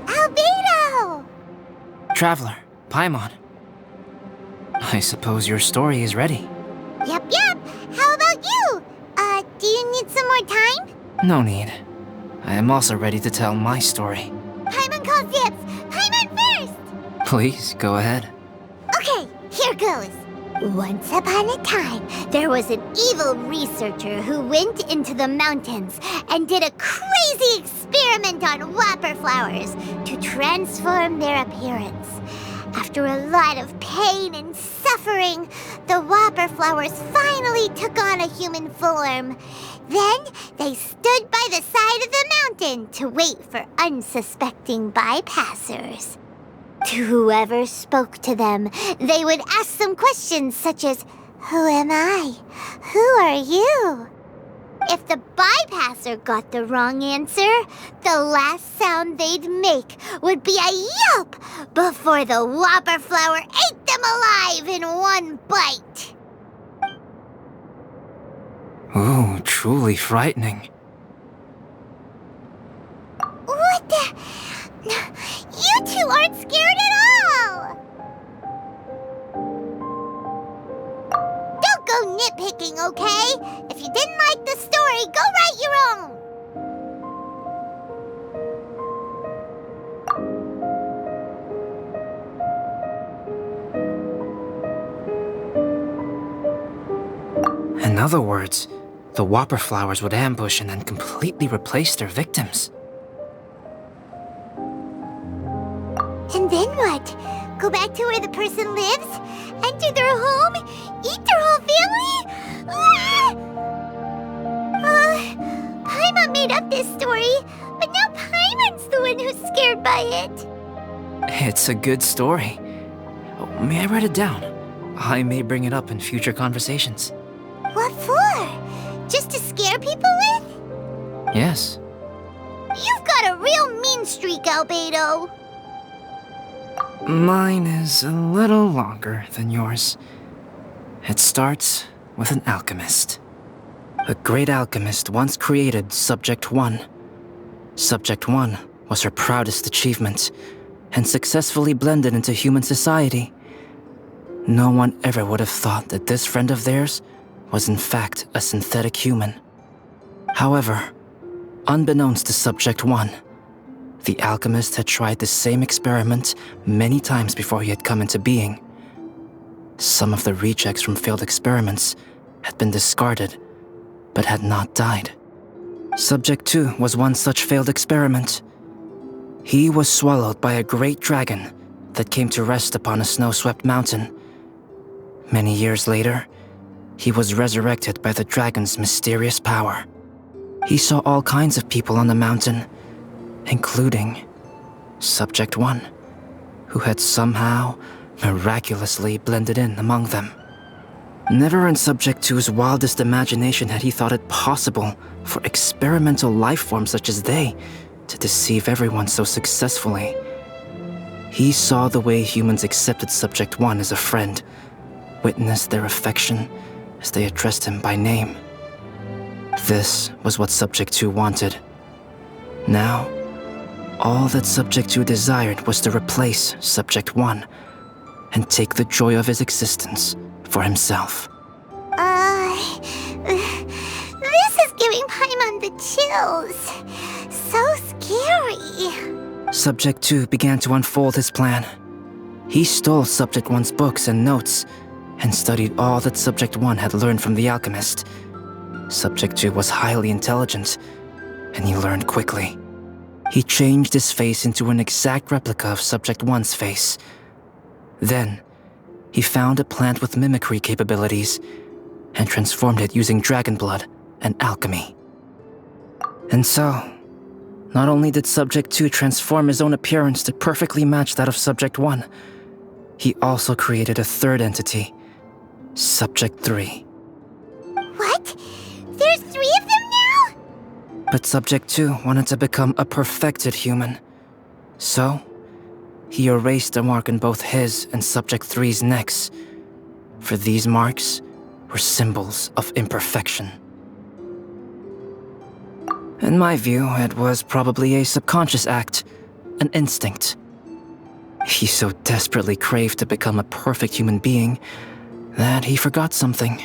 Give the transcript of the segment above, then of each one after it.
Albedo! Traveler, Paimon. I suppose your story is ready. Yep. How about you? Do you need some more time? No need. I am also ready to tell my story. Paimon calls dibs! Paimon first! Please, go ahead. Okay, here goes. Once upon a time, there was an evil researcher who went into the mountains and did a crazy experiment on whopper flowers to transform their appearance. After a lot of pain and suffering, the whopper flowers finally took on a human form. Then they stood by the side of the mountain to wait for unsuspecting bypassers. To whoever spoke to them, they would ask them questions such as, "Who am I? Who are you?" If the bypasser got the wrong answer, the last sound they'd make would be a yelp before the whopper flower ate them alive in one bite. Ooh, truly frightening. What the? You two aren't scared at all! Don't go nitpicking, okay? If you didn't like the story, go write your own! In other words, the whopper flowers would ambush and then completely replace their victims. And then what? Go back to where the person lives? Enter their home? Eat their whole family? Paimon made up this story, but now Paimon's the one who's scared by it. It's a good story. Oh, may I write it down? I may bring it up in future conversations. What for? Just to scare people with? Yes. You've got a real mean streak, Albedo. Mine is a little longer than yours. It starts with an alchemist. A great alchemist once created Subject 1. Subject 1 was her proudest achievement, and successfully blended into human society. No one ever would have thought that this friend of theirs was in fact a synthetic human. However, unbeknownst to Subject 1, the alchemist had tried the same experiment many times before he had come into being. Some of the rejects from failed experiments had been discarded, but had not died. Subject 2 was one such failed experiment. He was swallowed by a great dragon that came to rest upon a snow-swept mountain. Many years later, he was resurrected by the dragon's mysterious power. He saw all kinds of people on the mountain, including Subject 1, who had somehow miraculously blended in among them. Never in Subject 2's wildest imagination had he thought it possible for experimental life forms such as they to deceive everyone so successfully. He saw the way humans accepted Subject 1 as a friend, witnessed their affection as they addressed him by name. This was what Subject 2 wanted. Now, all that Subject 2 desired was to replace Subject 1 and take the joy of his existence for himself. This is giving Paimon the chills. So scary. Subject 2 began to unfold his plan. He stole Subject 1's books and notes and studied all that Subject 1 had learned from the alchemist. Subject 2 was highly intelligent, and he learned quickly. He changed his face into an exact replica of Subject 1's face. Then, he found a plant with mimicry capabilities and transformed it using dragon blood and alchemy. And so, not only did Subject 2 transform his own appearance to perfectly match that of Subject 1, he also created a third entity, Subject 3. What? There's 3 of them now? But Subject 2 wanted to become a perfected human. So, he erased a mark in both his and Subject 3's necks, for these marks were symbols of imperfection. In my view, it was probably a subconscious act, an instinct. He so desperately craved to become a perfect human being that he forgot something.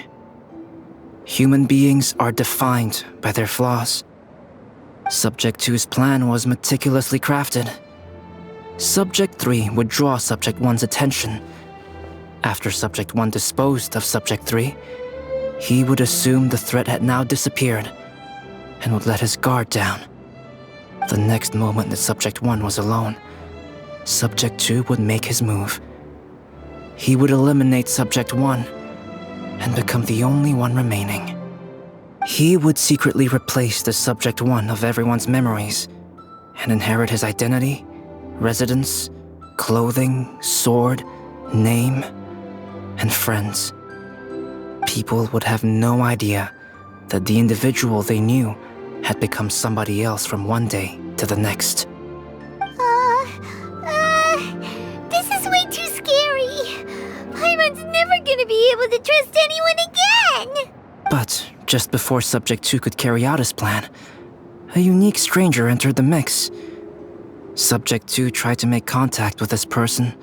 Human beings are defined by their flaws. Subject 2's plan was meticulously crafted. Subject 3 would draw Subject 1's attention. After Subject 1 disposed of Subject 3, he would assume the threat had now disappeared and would let his guard down. The next moment that Subject 1 was alone, Subject 2 would make his move. He would eliminate Subject 1 and become the only one remaining. He would secretly replace the Subject 1 of everyone's memories and inherit his identity, residence, clothing, sword, name, and friends. People would have no idea that the individual they knew had become somebody else from one day to the next. This is way too scary. Paimon's never gonna be able to trust anyone again. But just before Subject 2 could carry out his plan, a unique stranger entered the mix. Subject 2 tried to make contact with this person,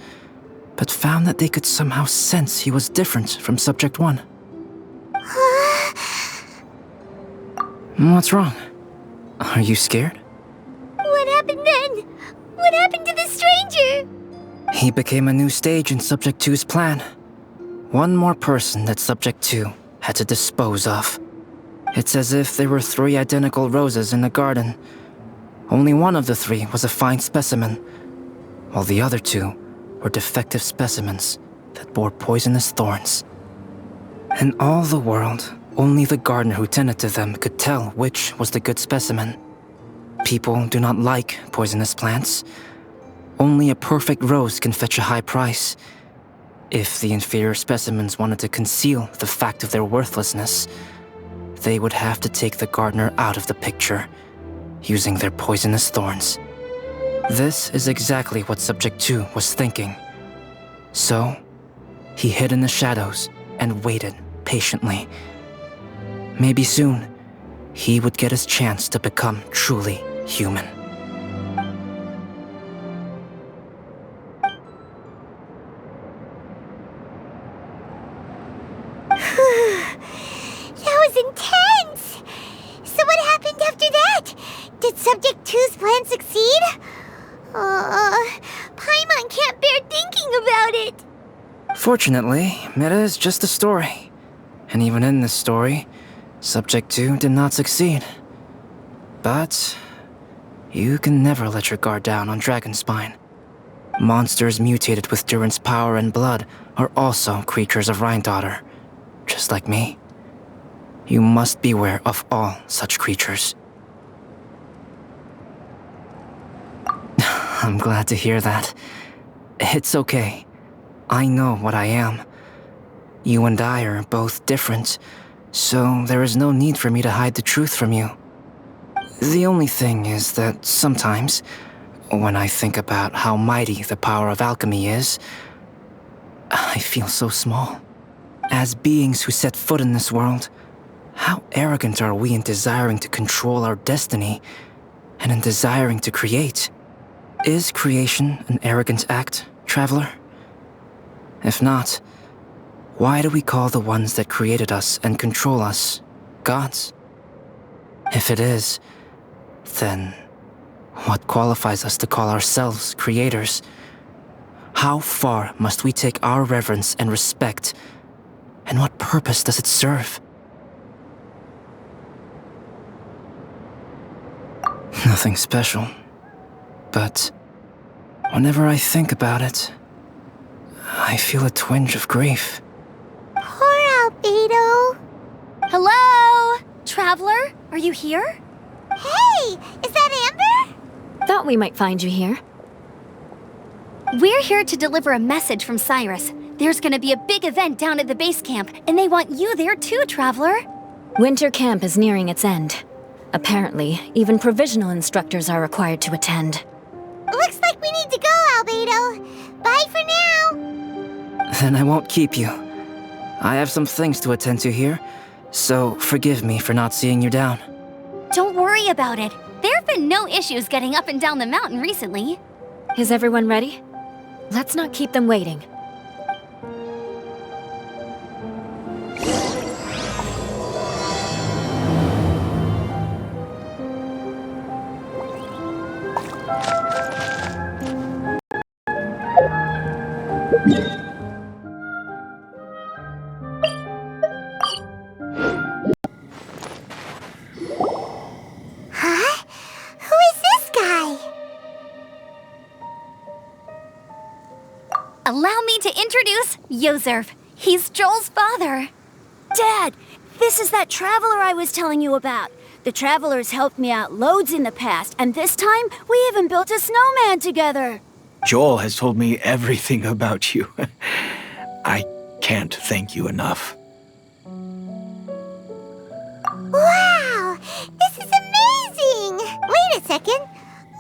but found that they could somehow sense he was different from Subject 1. What's wrong? Are you scared? What happened then? What happened to the stranger? He became a new stage in Subject 2's plan. One more person that Subject 2 had to dispose of. It's as if there were 3 identical roses in a garden. Only one of the 3 was a fine specimen, while the other 2 were defective specimens that bore poisonous thorns. In all the world, only the gardener who tended to them could tell which was the good specimen. People do not like poisonous plants. Only a perfect rose can fetch a high price. If the inferior specimens wanted to conceal the fact of their worthlessness, they would have to take the gardener out of the picture, using their poisonous thorns. This is exactly what Subject 2 was thinking. So, he hid in the shadows and waited patiently. Maybe soon, he would get his chance to become truly human. That was intense! So what happened Did Subject 2's plan succeed? Paimon can't bear thinking about it. Fortunately, Meta is just a story. And even in this story, Subject 2 did not succeed. But you can never let your guard down on Dragonspine. Monsters mutated with Durin's power and blood are also creatures of Rhine-Daughter, just like me. You must beware of all such creatures. I'm glad to hear that. It's okay. I know what I am. You and I are both different, so there is no need for me to hide the truth from you. The only thing is that sometimes, when I think about how mighty the power of alchemy is, I feel so small. As beings who set foot in this world, how arrogant are we in desiring to control our destiny and in desiring to create? Is creation an arrogant act, traveler? If not, why do we call the ones that created us and control us gods? If it is, then what qualifies us to call ourselves creators? How far must we take our reverence and respect, and what purpose does it serve? Nothing special, but whenever I think about it, I feel a twinge of grief. Poor Albedo. Hello? Traveler, are you here? Hey, is that Amber? Thought we might find you here. We're here to deliver a message from Cyrus. There's gonna be a big event down at the base camp, and they want you there too, Traveler. Winter camp is nearing its end. Apparently, even provisional instructors are required to attend. Looks like we need to go, Albedo. Bye for now. Then I won't keep you. I have some things to attend to here, so forgive me for not seeing you down. Don't worry about it. There have been no issues getting up and down the mountain recently. Is everyone ready? Let's not keep them waiting. Huh? Who is this guy? Allow me to introduce Yozerv. He's Joel's father. Dad, this is that traveler I was telling you about. The traveler's helped me out loads in the past, and this time we even built a snowman together. Joel has told me everything about you. I can't thank you enough. Wow, this is amazing! Wait a second.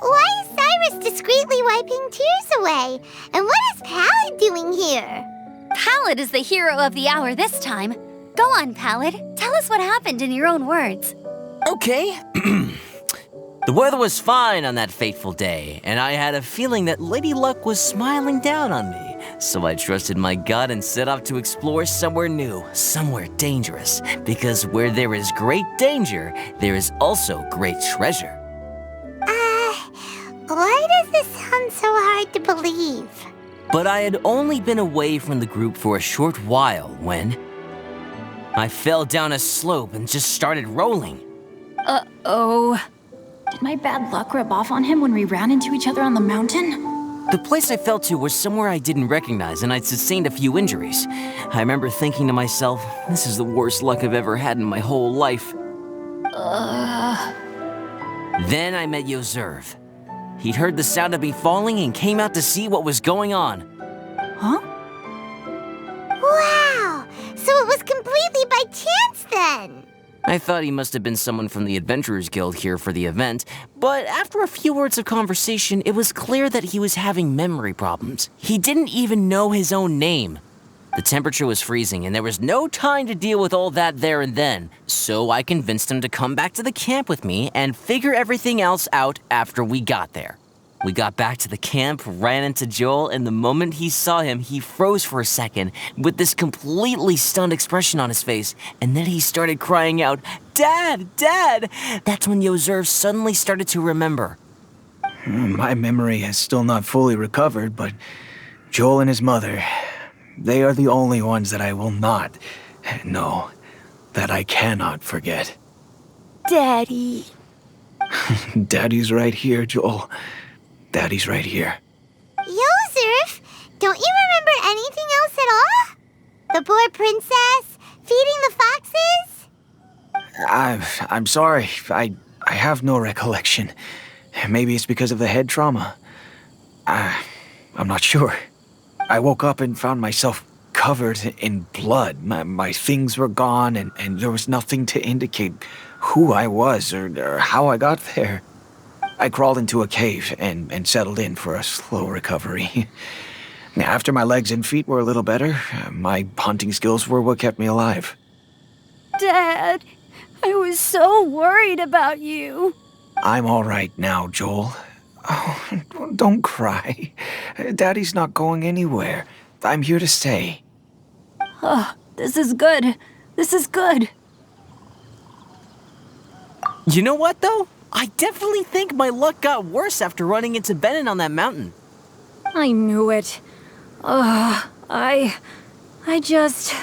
Why is Cyrus discreetly wiping tears away? And what is Pallid doing here? Pallid is the hero of the hour this time. Go on, Pallid. Tell us what happened in your own words. Okay. The weather was fine on that fateful day, and I had a feeling that Lady Luck was smiling down on me. So I trusted my gut and set off to explore somewhere new, somewhere dangerous. Because where there is great danger, there is also great treasure. Why does this sound so hard to believe? But I had only been away from the group for a short while when I fell down a slope and just started rolling. Uh-oh. Did my bad luck rub off on him when we ran into each other on the mountain? The place I fell to was somewhere I didn't recognize, and I'd sustained a few injuries. I remember thinking to myself, this is the worst luck I've ever had in my whole life. Then I met Yozerv. He'd heard the sound of me falling and came out to see what was going on. Huh? Wow, so it was completely by chance then. I thought he must have been someone from the Adventurers Guild here for the event, but after a few words of conversation, it was clear that he was having memory problems. He didn't even know his own name. The temperature was freezing, and there was no time to deal with all that there and then, so I convinced him to come back to the camp with me and figure everything else out after we got there. We got back to the camp, ran into Joel, and the moment he saw him, he froze for a second with this completely stunned expression on his face, and then he started crying out, Dad! That's when Yozerv suddenly started to remember. My memory has still not fully recovered, but Joel and his mother, they are the only ones that I will not, no, that I cannot forget. Daddy. Daddy's right here, Joel. Daddy's right here. Yozerv, don't you remember anything else at all? The poor princess, feeding the foxes? I'm sorry. I have no recollection. Maybe it's because of the head trauma. I'm not sure. I woke up and found myself covered in blood. My things were gone, and there was nothing to indicate who I was or how I got there. I crawled into a cave and settled in for a slow recovery. After my legs and feet were a little better, my hunting skills were what kept me alive. Dad, I was so worried about you. I'm all right now, Joel. Oh, don't cry. Daddy's not going anywhere. I'm here to stay. Oh, this is good. This is good. You know what, though? I definitely think my luck got worse after running into Benin on that mountain. I knew it. I just...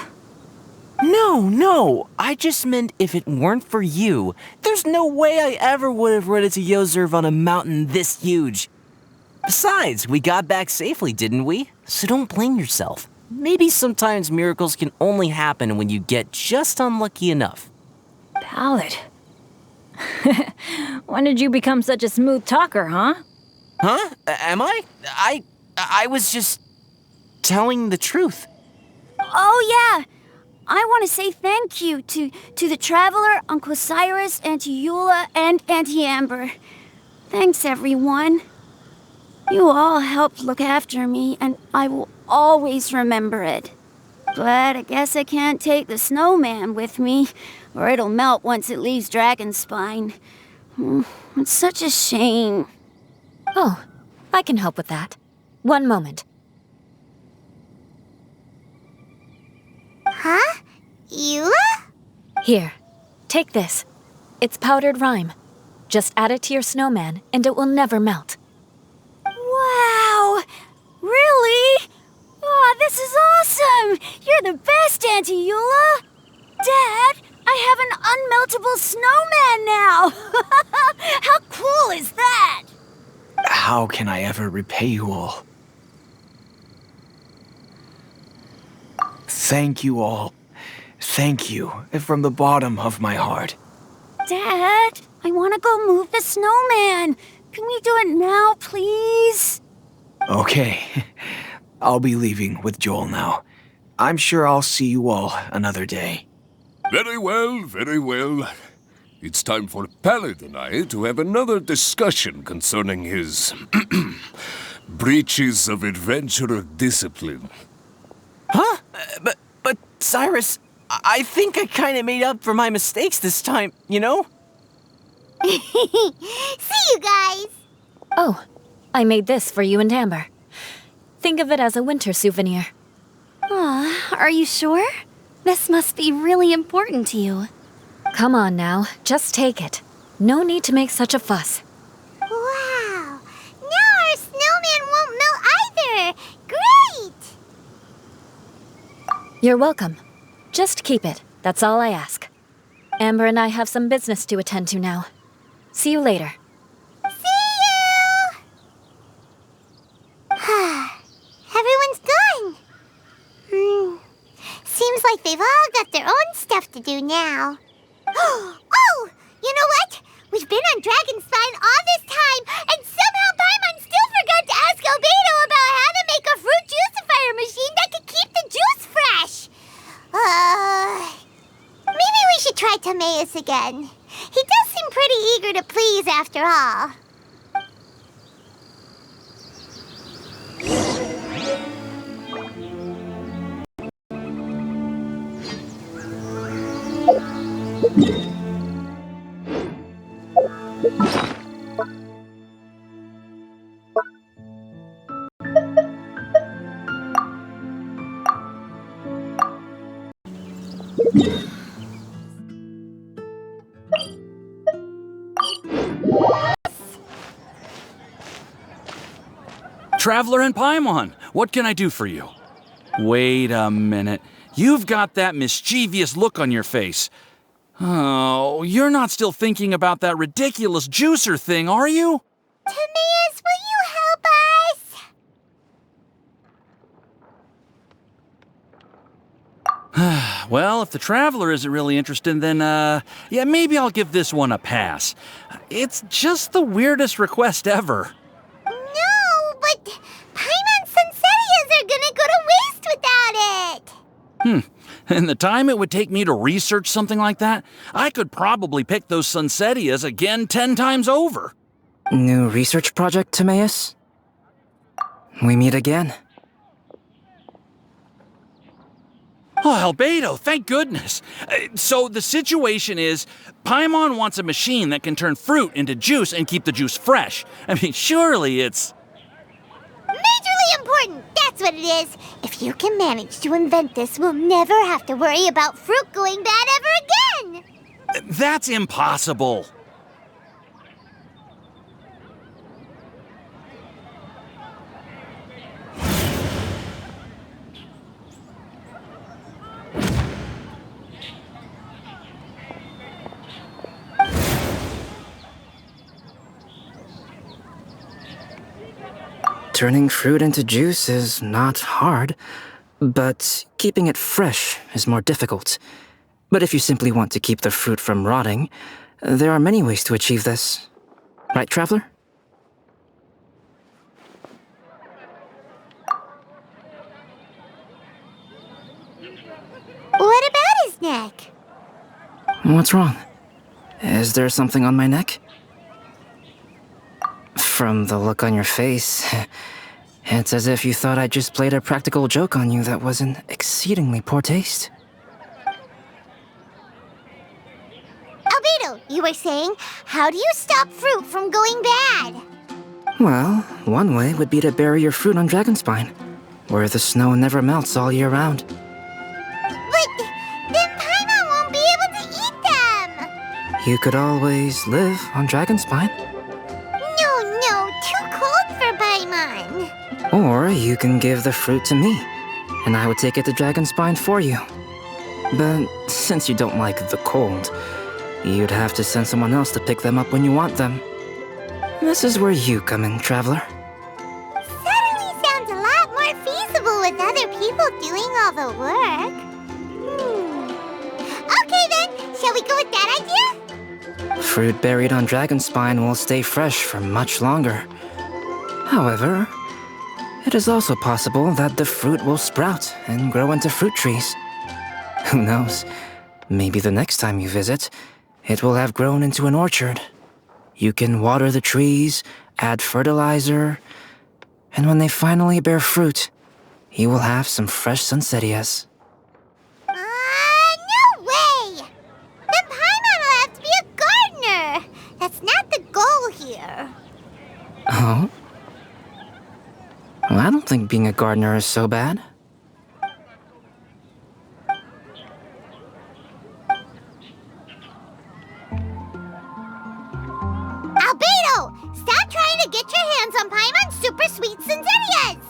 No. I just meant if it weren't for you, there's no way I ever would have run into Yozerv on a mountain this huge. Besides, we got back safely, didn't we? So don't blame yourself. Maybe sometimes miracles can only happen when you get just unlucky enough. Ballad. When did you become such a smooth talker, huh? Huh? Am I? I was just telling the truth. Oh, yeah. I want to say thank you to the Traveler, Uncle Cyrus, Auntie Eula, and Auntie Amber. Thanks, everyone. You all helped look after me, and I will always remember it. But I guess I can't take the snowman with me, or it'll melt once it leaves Dragonspine. It's such a shame. Oh, I can help with that. One moment. Huh? Eula? Here, take this. It's powdered rime. Just add it to your snowman, and it will never melt. Wow! Really? Oh, this is awesome! You're the best, Auntie Eula! Dad, I have an unmeltable snowman now! How cool is that? How can I ever repay you all? Thank you all. Thank you from the bottom of my heart. Dad, I want to go move the snowman. Can we do it now, please? Okay. I'll be leaving with Joel now. I'm sure I'll see you all another day. Very well, very well. It's time for Pallid and I to have another discussion concerning his breaches of adventurer discipline. Huh? But Cyrus, I think I kind of made up for my mistakes this time, you know? See you guys! Oh, I made this for you and Amber. Think of it as a winter souvenir. Aw, are you sure? This must be really important to you. Come on now, just take it. No need to make such a fuss. Wow! Now our snowman won't melt either! Great! You're welcome. Just keep it. That's all I ask. Amber and I have some business to attend to now. See you later. See you! Everyone's gone. Seems like they've all got their own stuff to do now. Oh! You know what? We've been on Dragonspine all this time, and somehow Paimon still forgot to ask Albedo about how to make a fruit juicifier machine that could keep the juice fresh. Maybe we should try Timaeus again. He does seem pretty eager to please after all. Traveler and Paimon, what can I do for you? Wait a minute. You've got that mischievous look on your face. Oh, you're not still thinking about that ridiculous juicer thing, are you? Timaeus, will you help us? Well, if the Traveler isn't really interested, then, yeah, maybe I'll give this one a pass. It's just the weirdest request ever. No, but Paimon's Sunsettias are gonna go to waste without it! And the time it would take me to research something like that, I could probably pick those Sunsettias again 10 times over. New research project, Timaeus? We meet again. Oh, Albedo, thank goodness. So the situation is, Paimon wants a machine that can turn fruit into juice and keep the juice fresh. I mean, surely it's... Majorly important, that's what it is. If you can manage to invent this, we'll never have to worry about fruit going bad ever again! That's impossible. Turning fruit into juice is not hard, but keeping it fresh is more difficult. But if you simply want to keep the fruit from rotting, there are many ways to achieve this. Right, Traveler? What about his neck? What's wrong? Is there something on my neck? From the look on your face, it's as if you thought I just played a practical joke on you that was in exceedingly poor taste. Albedo, you were saying, how do you stop fruit from going bad? Well, one way would be to bury your fruit on Dragonspine, where the snow never melts all year round. But then Paimon won't be able to eat them! You could always live on Dragonspine. No, too cold for Paimon. Or you can give the fruit to me, and I would take it to Dragonspine for you. But since you don't like the cold, you'd have to send someone else to pick them up when you want them. This is where you come in, Traveler. Suddenly sounds a lot more feasible with other people doing all the work. Okay then, shall we go with that idea? Fruit buried on Dragonspine will stay fresh for much longer. However, it is also possible that the fruit will sprout and grow into fruit trees. Who knows? Maybe the next time you visit, it will have grown into an orchard. You can water the trees, add fertilizer, and when they finally bear fruit, you will have some fresh Sunsettias. No way! Then Paimon will have to be a gardener! That's not the goal here. Oh? Well, I don't think being a gardener is so bad. Albedo! Stop trying to get your hands on Paimon's super sweet Sunsettias!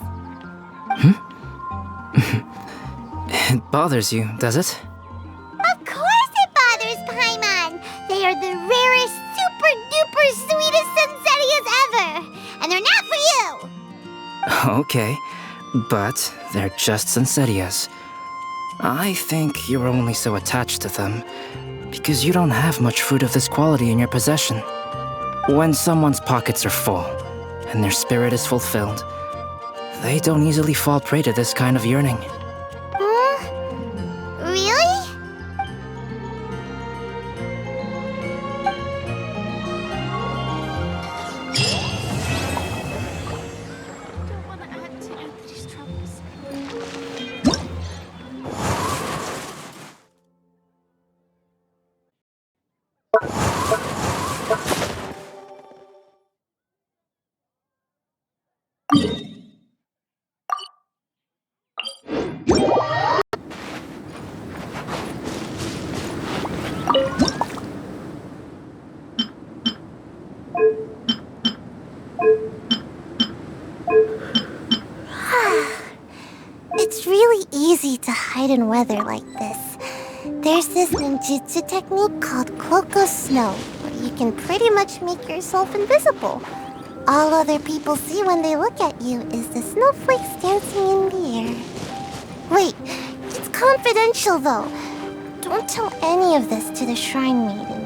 It bothers you, does it? Of course it bothers Paimon! They are the rarest, super-duper sweetest Sunsettias ever! And they're not for you! Okay, but they're just Sunsettias. I think you're only so attached to them because you don't have much fruit of this quality in your possession. When someone's pockets are full and their spirit is fulfilled, they don't easily fall prey to this kind of yearning. Really? easy to hide in weather like this. There's this ninjutsu technique called Cloak of Snow, where you can pretty much make yourself invisible. All other people see when they look at you is the snowflakes dancing in the air. Wait, it's confidential though. Don't tell any of this to the Shrine Maiden.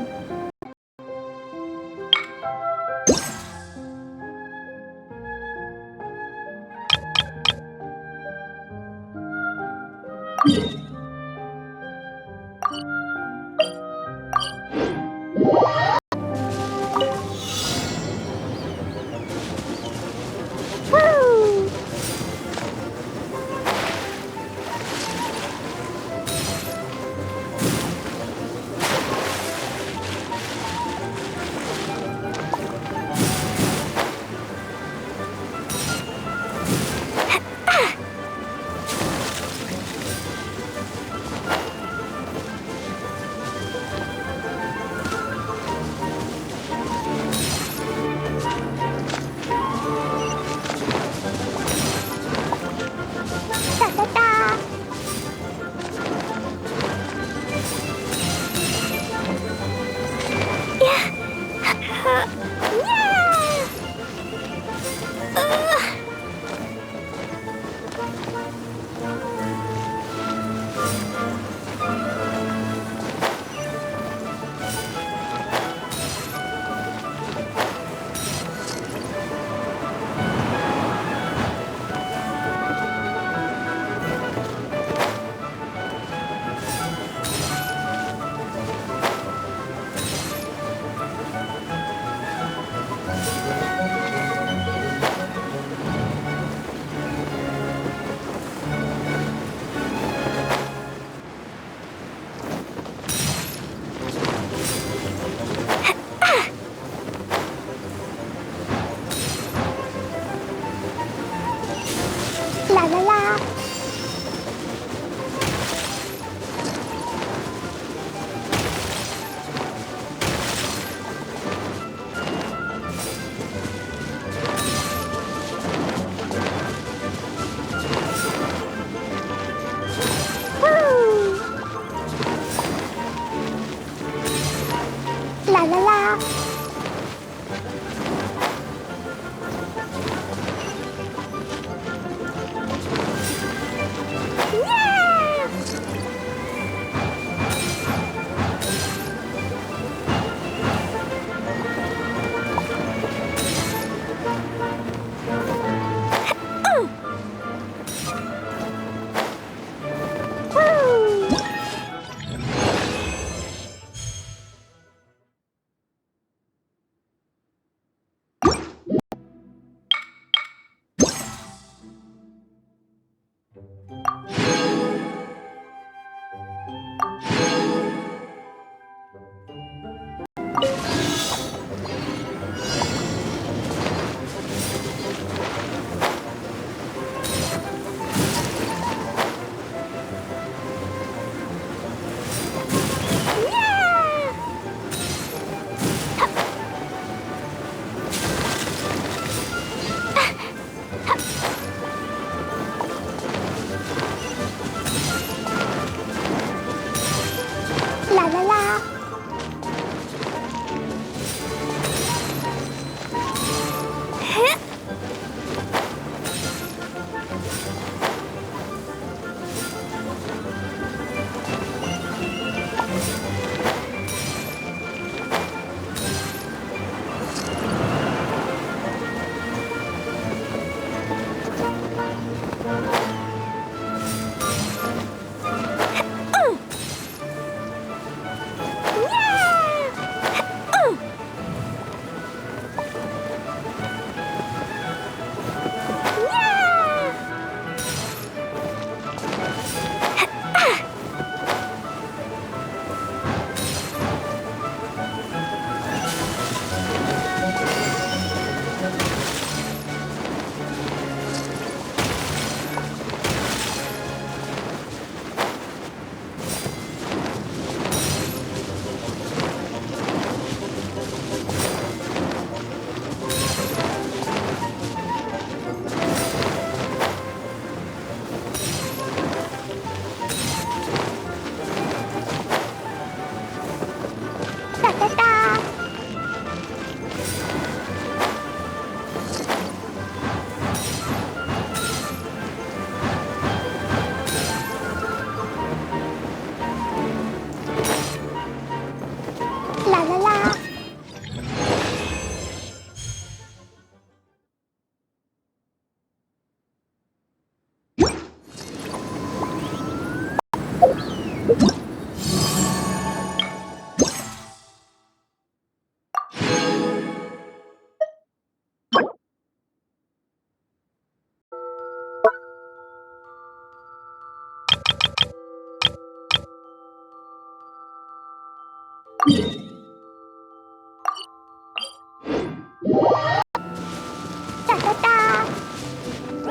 Da-da-da!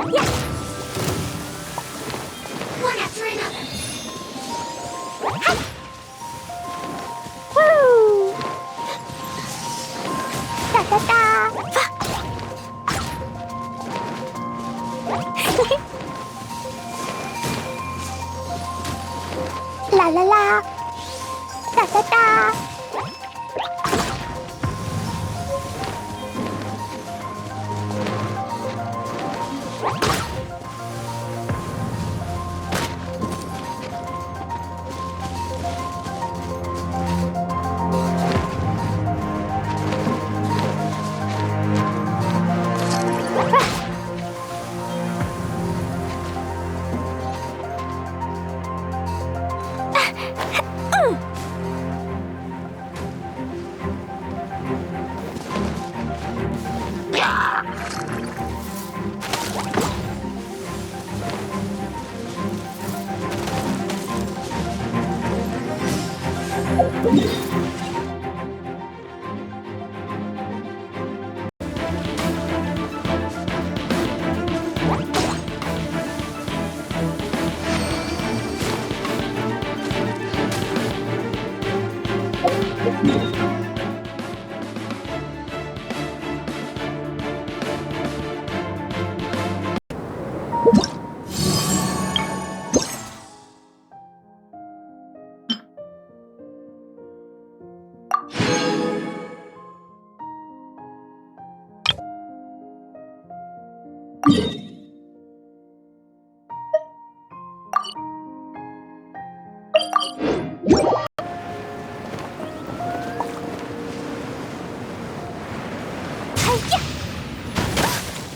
Yes! One after another. Hi! Woo! Da-da-da! La la la! Da-da-da!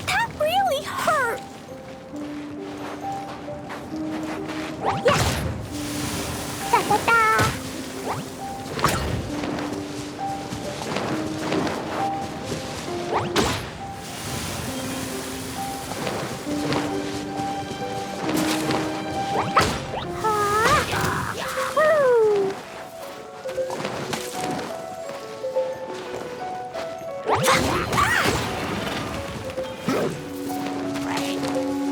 That really hurt. Yeah. Da-da-da.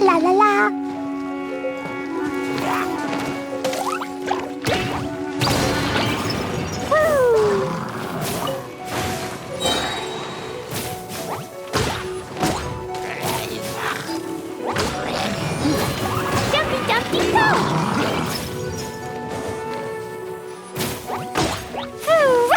La la la. Woo. Jumpy, jumpy, go. Woo.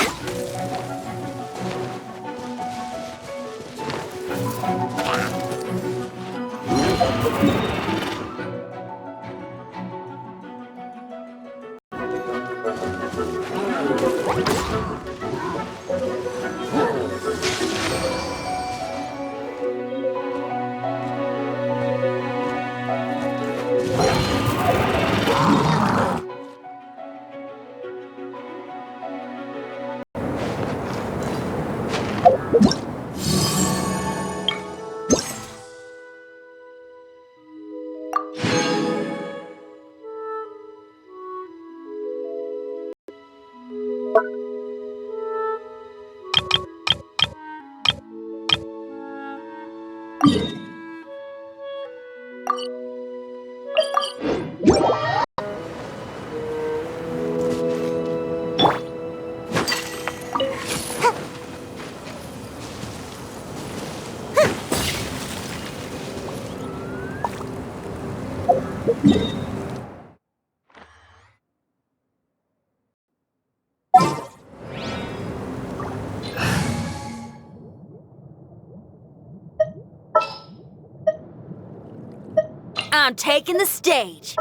I'm taking the stage.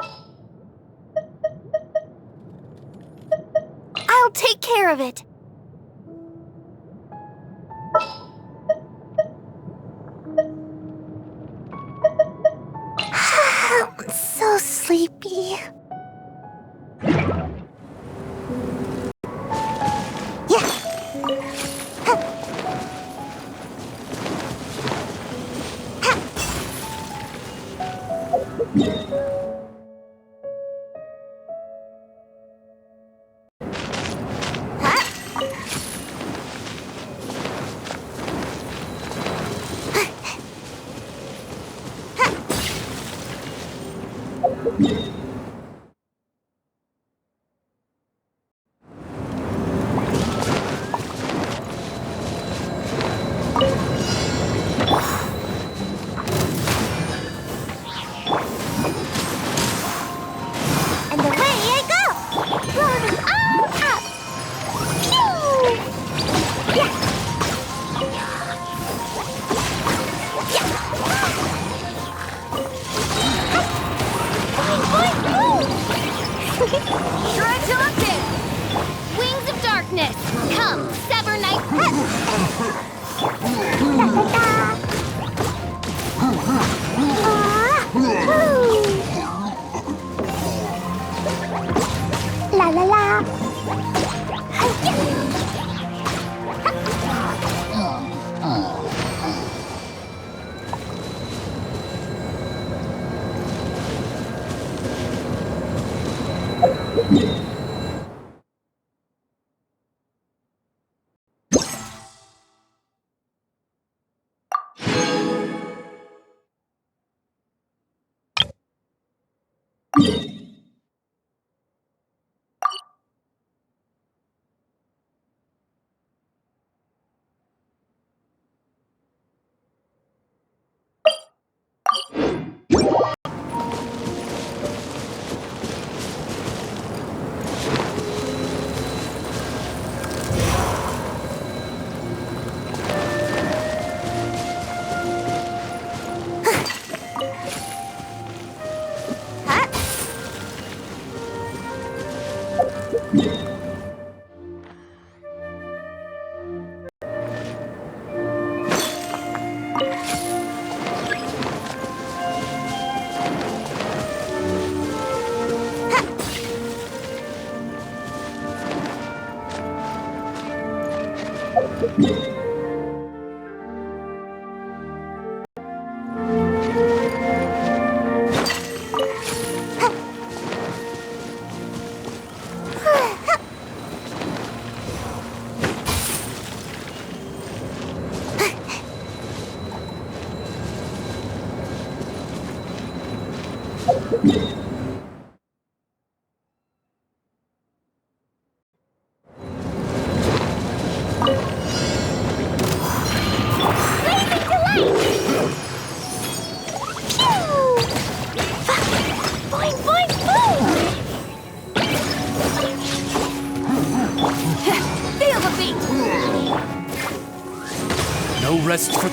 I'll take care of it. I'm so sleepy. La la la. No rest for...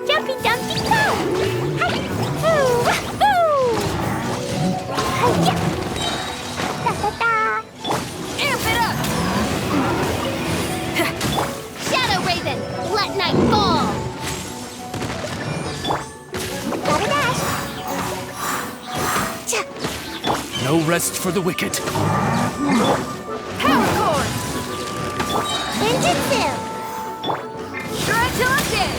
Jumpy dumpy go! Amp it up! Shadow Raven, let night fall! No rest for the wicked. Power cord! Ninjutsu! Try till I'm dead!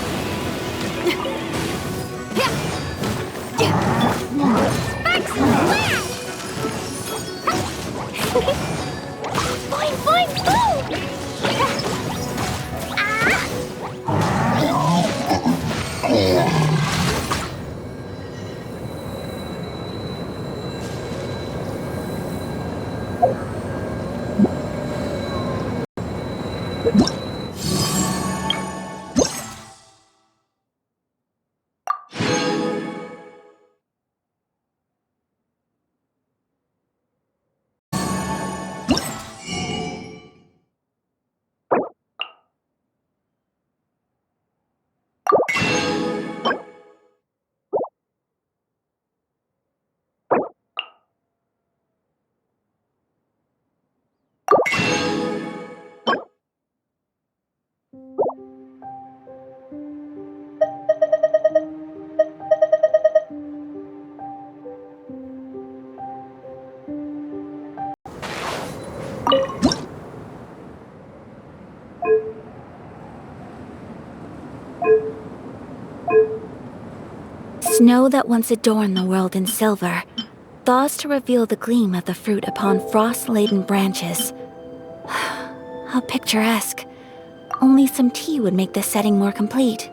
Sparks flash! Boing boing boom! Snow that once adorned the world in silver, thaws to reveal the gleam of the fruit upon frost-laden branches. How picturesque. Only some tea would make the setting more complete.